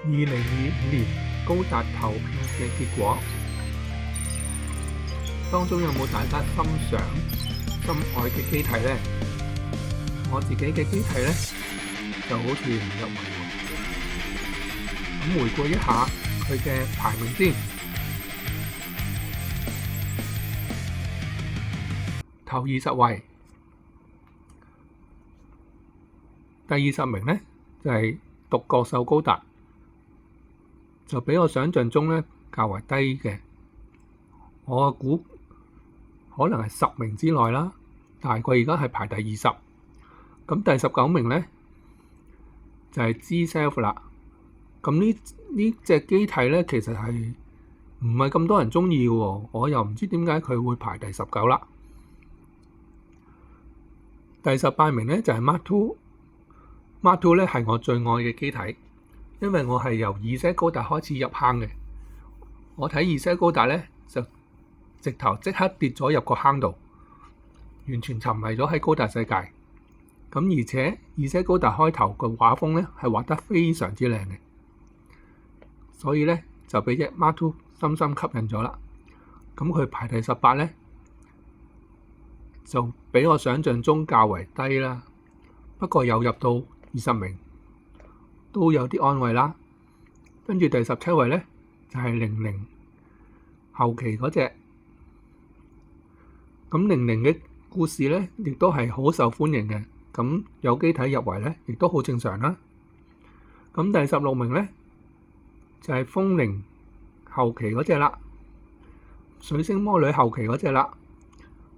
2025年高達投票嘅結果，當中有冇大家心想、心愛嘅機體呢？我自己嘅機體呢，就好似唔入圍喎。咁回顧一下佢嘅排名先，頭20位，第20名呢，就係獨角獸高達，就比我想象中呢較為低嘅。我估可能係10名之內啦，大概而家係排第20。咁第19名呢，就係 G-Self 啦。咁呢隻機體呢，其實係唔係咁多人中意嘅喎，我又唔知點解佢會排第19啦。第18名呢，就係 Mark II。Mark II 呢係我最愛嘅機體，因為我係由2Z高達開始入坑嘅。我睇2Z高達呢，就直頭即刻跌咗入個坑度，完全沉迷咗喺高達世界。咁而且2Z高達開頭個畫風呢，係畫得非常之靚嘅，所以呢就俾隻 Mark II 深深吸引咗啦。咁佢排第18呢，就比我想象中較為低啦。不過又入到20名，都有啲安慰啦。跟住第17位呢，就係00後期嗰隻。咁00嘅故事呢，亦都係好受歡迎嘅。咁有機體入圍呢，亦都好正常啦。咁第16名呢，就係風鈴後期嗰隻啦，水星魔女後期嗰隻啦。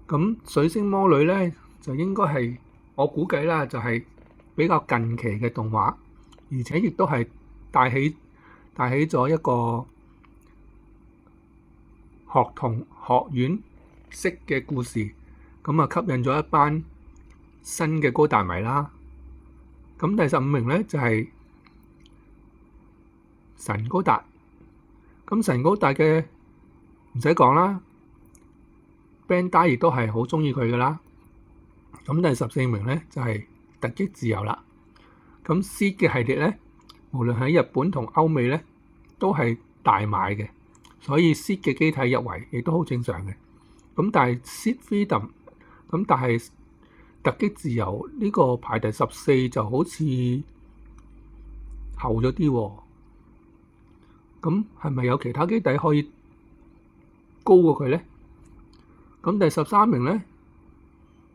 咁水星魔女呢，就應該係我估計啦，就係比較近期嘅動畫，而且亦都係帶起咗一個學童學院式嘅故事，咁啊吸引咗一班新嘅高達迷啦。咁第15名呢，就係神高達。咁神高達嘅唔使講啦，Bandai 亦都係好中意佢噶啦。咁第14名呢，就係突擊自由啦。咁 SEED 嘅系列呢，無論喺日本同歐美呢，都係大賣嘅，所以 SEED 嘅機體入圍亦都好正常嘅。咁但係 SEED Freedom， 咁但係突擊自由呢個排第14就好似後咗啲喎。咁係咪有其他機體可以高過佢呢？咁第13名呢，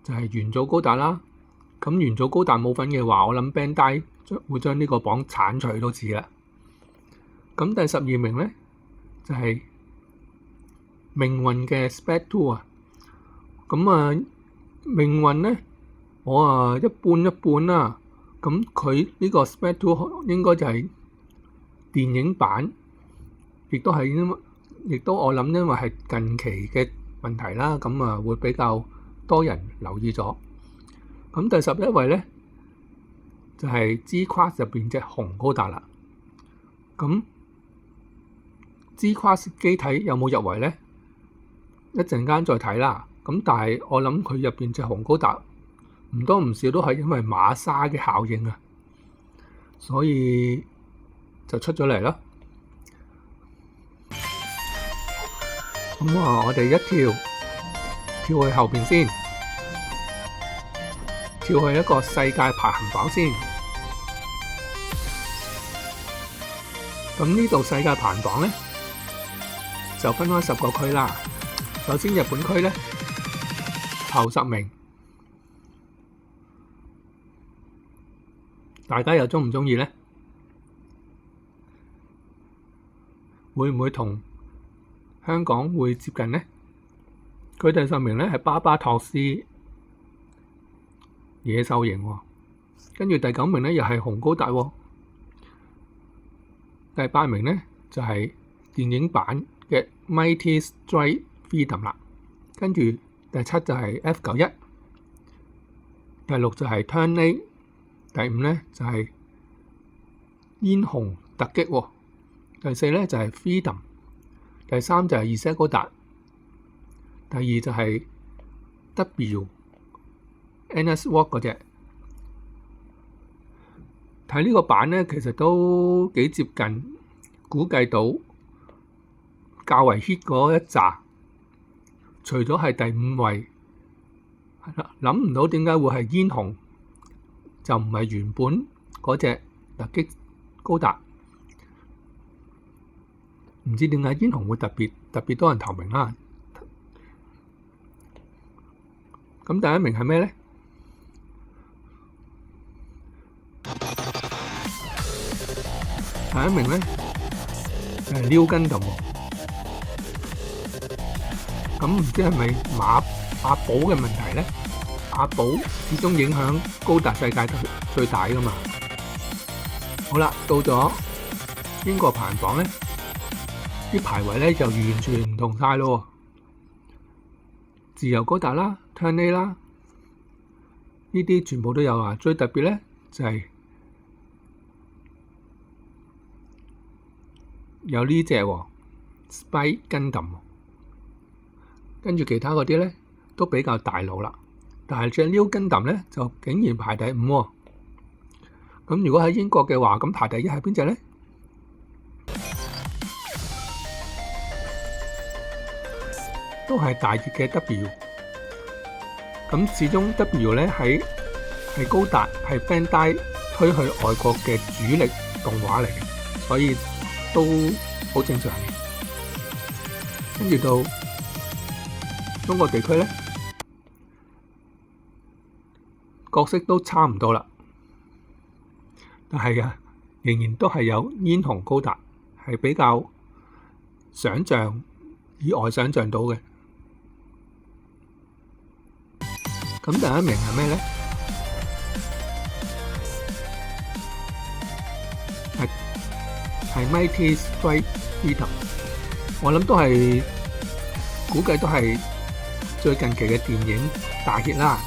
就係元祖高達啦。咁元祖高達冇份嘅話，我諗 Bandai 會將呢個榜剷除都似啦。咁第12名呢，就係命運嘅 Spec 2啊。咁啊，命運呢，我啊一半一半啦。咁佢呢個 Spec 2應該就係電影版，亦都我諗因為係近期嘅問題啦，咁啊會比較多人留意咗。咁第11位呢，就係 G-Class 入邊隻紅高達啦。咁 G-Class 機體有冇入圍呢？一陣間再睇啦。咁但係我諗佢入邊隻紅高達唔多唔少都係因為馬莎嘅效應啊，所以就出咗嚟啦。咁我哋一跳去後邊先。跳去一個世界排行榜先。咁呢度世界排行榜呢，就分開10個區啦。首先日本區呢，頭10名，大家又鍾唔鍾意呢？會唔會同香港會接近呢？佢第10名呢係巴巴托斯野獸型喎，跟住第9名呢又係紅高達喎，第8名呢就係電影版嘅 Mighty Strike Freedom 啦，跟住第7就係 F91，第6就係 Turn A， 第5呢就係煙紅突擊喎，第4呢就係 Freedom， 第3就係 2Z 高達，第2就係 W。NS Walk 嗰隻，睇呢個版咧，其實都幾接近，估計到較為 hit 嗰一紮，除咗係第5位，係啦，諗唔到點解會係煙紅，就唔係原本嗰隻突擊高達。唔知點解煙紅會特別多人提名啦。咁第1名係咩咧？第1名咧就係 New Gundam喎。咁唔知係咪阿寶嘅問題咧？阿寶始終影響高達世界最大噶嘛。好啦，到咗英國排行榜咧。啲排位咧就完全唔同晒咯，自由高達啦、Turn A 啦，呢啲全部都有啊。最特別咧就係有呢隻喎 Spy Gundam，跟住其他嗰啲咧都比較大路啦。但係隻 New Gundam咧就竟然排第5喎。咁如果喺英國嘅話，咁排第1係邊隻咧？都係大熱嘅 W， 咁始終 W 咧係高達係 Bandai 推去外國嘅主力動畫嚟嘅，所以都好正常嘅。跟住到中國地區咧，角色都差唔多啦，但係仍然都係有煙紅高達，係比較意外想像到嘅。咁第1名係咩咧？係 Mighty Strike Vita， 我諗都係估計都係最近期嘅電影大 hit 啦。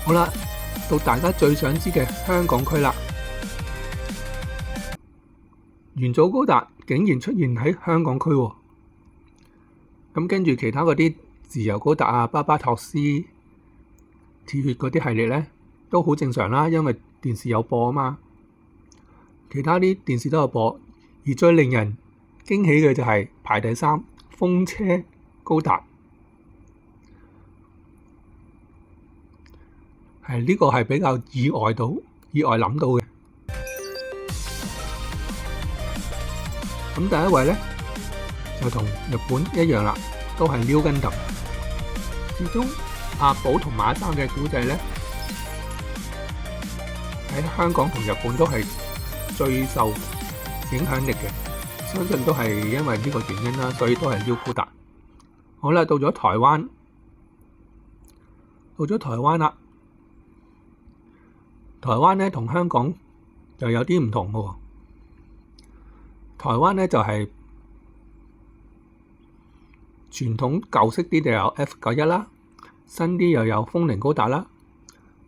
好啦，到大家最想知嘅香港區啦，元祖高達竟然出現喺香港區喎。咁跟住其他嗰啲自由高達啊、巴巴托斯、鐵血嗰啲系列咧，都好正常啦，因為電視有播啊嘛。其他啲電視都有播，而最令人驚喜嘅就係排第3風車高達，係呢個係比較意外諗到嘅。咁第1位咧就同日本一樣啦，都係 New Gundam。始終阿寶同馬生嘅古仔咧，喺香港同日本都係最受影響力嘅，相信都係因為呢個原因啦，所以都係 New 高達。好啦，到咗台灣啦，台灣咧同香港就有啲唔同嘅喎。台灣咧就係傳統舊式啲就有 F91啦，新啲又有風鈴高達啦，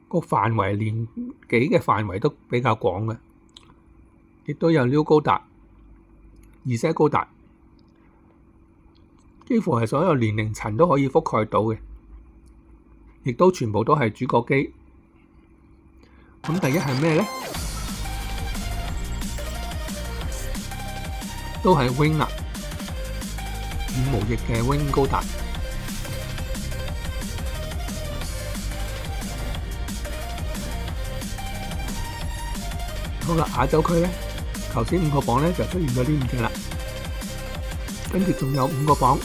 個範圍年紀嘅範圍都比較廣嘅，亦都有 New 高達、Z 高達，幾乎係所有年齡層都可以覆蓋到嘅，亦都全部都係主角機。咁第1係咩咧？都係 Wing 啦，羽毛翼嘅 Wing 高達。好啦，亞洲區咧，頭先5個榜咧就出現咗呢5隻啦，跟住仲有5個榜，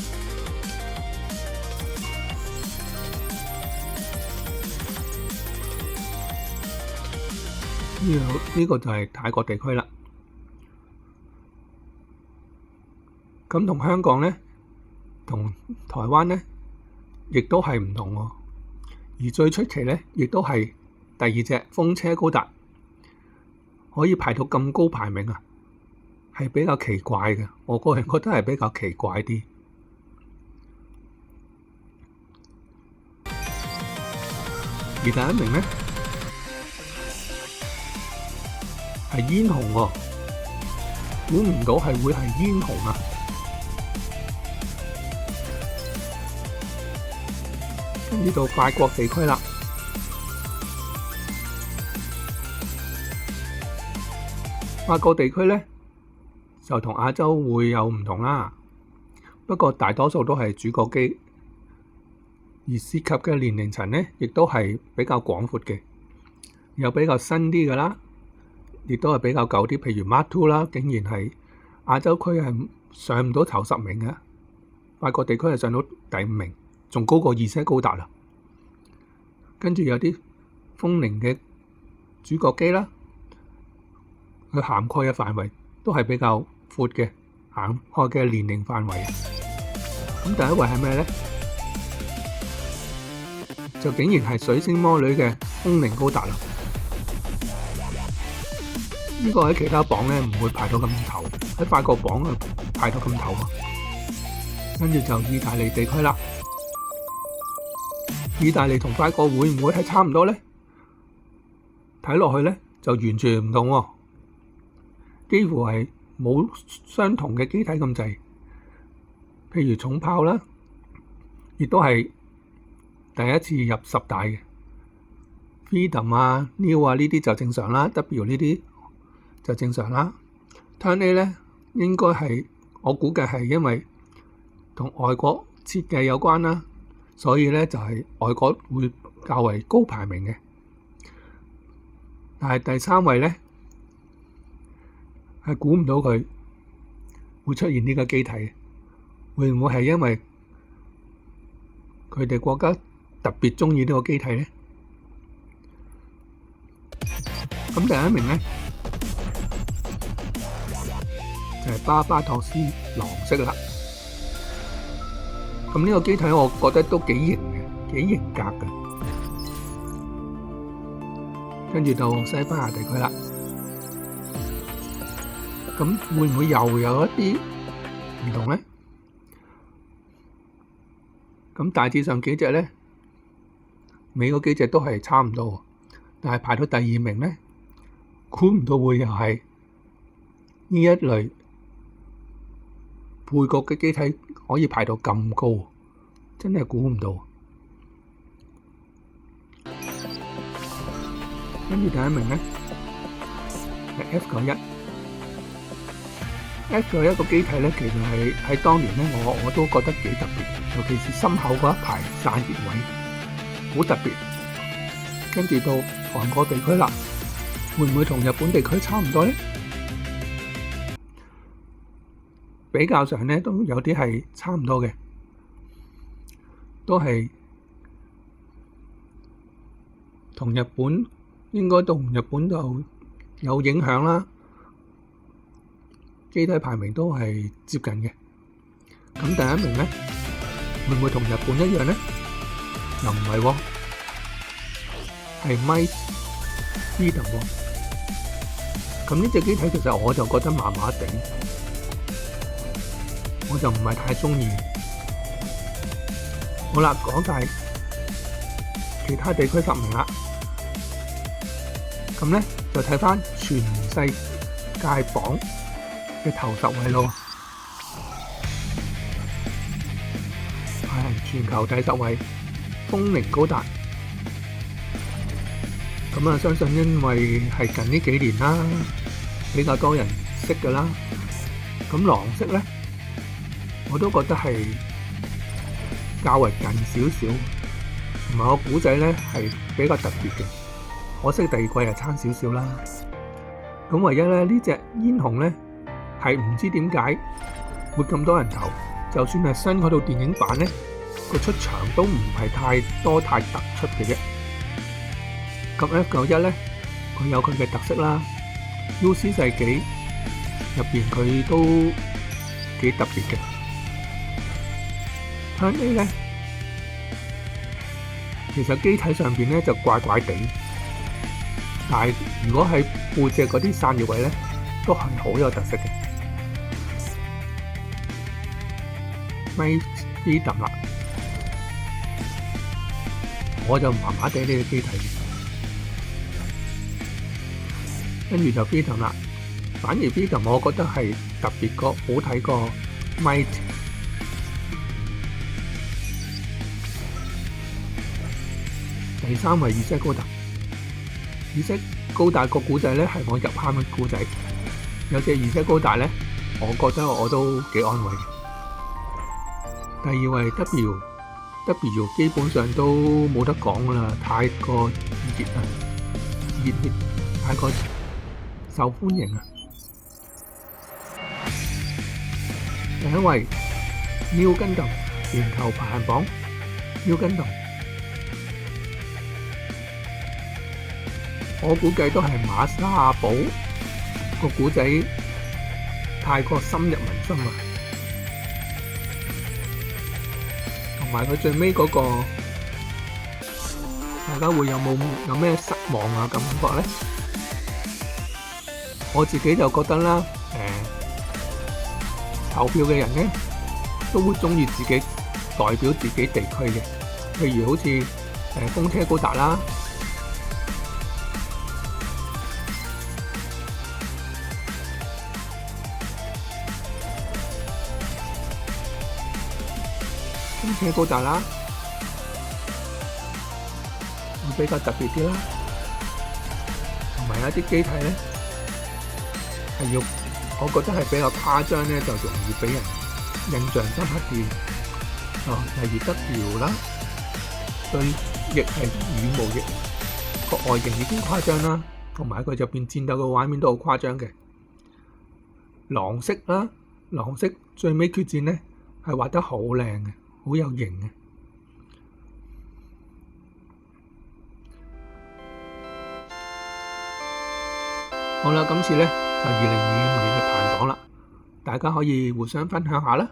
呢個就係泰國地區啦。咁同香港咧，同台灣咧，亦都係唔同喎。而最出奇咧，亦都係第2隻風車高達，可以排到咁高排名啊，係比較奇怪嘅。我個人覺得係比較奇怪啲。而第1名咧係煙紅喎，估唔到係會係煙紅啊！跟住到法國地區啦，法國地區咧就同亞洲會有唔同啦，不過大多數都係主角機，而涉及嘅年齡層咧亦都係比較廣闊嘅，有比較新啲嘅啦，亦都係比較舊啲，譬如 Mark II 啦，竟然係亞洲區係上唔到頭10名嘅，法國地區係上到第5名，仲高過2些高達啦。跟住有啲風鈴嘅主角機啦，佢涵蓋嘅範圍都係比較闊嘅，涵蓋嘅年齡範圍。咁第一位係咩咧？就竟然係水星魔女嘅風鈴高達啦！呢個喺其他榜咧唔會排到咁頭，喺法國榜啊排到咁頭啊。跟住就意大利地區啦。意大利同法國會唔會係差唔多咧？睇落去咧就完全唔同喎，幾乎係冇相同嘅機體咁滯。譬如重炮啦，亦都係第一次入10大嘅。Freedom 啊、New 啊呢啲就正常啦 ，W 呢啲就正常啦。Turn A 咧應該係我估計係因為同外國設計有關啦。所以咧就係外國會較為高排名嘅，但係第3位咧係估唔到佢會出現呢個機體，會唔會係因為佢哋國家特別鍾意呢個機體咧？咁第1名咧就係巴巴托斯狼式啦。咁呢個機體我覺得都幾型嘅，幾型格嘅。跟住到西班牙地區啦，咁會唔會又有一啲唔同咧？咁大致上幾隻咧，尾嗰幾隻都係差唔多，但係排到第2名咧，估唔到會又係呢一類配角嘅機體可以排到咁高，真係估唔到。跟住第1名咧係 F91。F91個機體咧，其實係喺當年咧，我都覺得幾特別，尤其是心口嗰一排散熱位，好特別。跟住到韓國地區啦，會唔會同日本地區差唔多咧？比較上咧都有啲係差唔多嘅，都係同日本應該同日本就有影響啦。機體排名都係接近嘅。咁第1名咧，會唔會同日本一樣咧？又唔係喎，係 Might Freedom 喎。咁呢隻機體其實我就覺得麻麻地。我就唔係太鍾意。好啦，講晒其他地區10名啦。咁咧就睇返全世界榜嘅頭10位咯。係全球第10位，風鈴高達。咁啊，相信因為係近呢幾年啦，比較多人識㗎啦。咁狼式咧，我都覺得係較為近少少，同埋個古仔咧係比較特別嘅。可惜第2季係差少少啦。咁唯一咧呢隻煙雄咧係唔知點解會咁多人投，就算係新嗰套電影版咧，個出場都唔係太多太突出嘅啫。咁 F91咧，佢有佢嘅特色啦。UC 世紀入邊佢都幾特別嘅。Turn A 咧，其實機體上邊咧就怪怪地，但係如果係背脊嗰啲散熱位咧，都係好有特色嘅。Might Freedom啦，我就麻麻地呢個機體嘅，跟住就 Freedom啦。反而 Freedom 我覺得係特別過好睇過 Might。第3位2些高達，2些高達個故仔咧係我入坑嘅故仔，有隻二車高達咧，我覺得我都幾安慰嘅。第二位 W 基本上都冇得講㗎啦，太過熱烈，太過受歡迎啊！第一位 New Gundam 全球排行榜 New Gundam， 我估計都係馬沙寶個古仔太過深入民心啊！同埋佢最尾嗰個，大家會有咩失望啊感覺咧？我自己就覺得啦，投票嘅人咧都會鍾意自己代表自己地區嘅，譬如好似風車高達啦，風車高達啦，會比較特別啲啦，同埋一啲機體咧係要，我覺得係比較誇張咧，就容易俾人印象深刻啲。例如W啦，對翼係羽毛翼，個外形已經誇張啦，同埋佢入邊戰鬥嘅畫面都好誇張嘅。狼式啦，狼式最尾決戰咧係畫得好靚嘅，好有型嘅。好啦，今次咧就2025年嘅排行榜啦，大家可以互相分享下啦。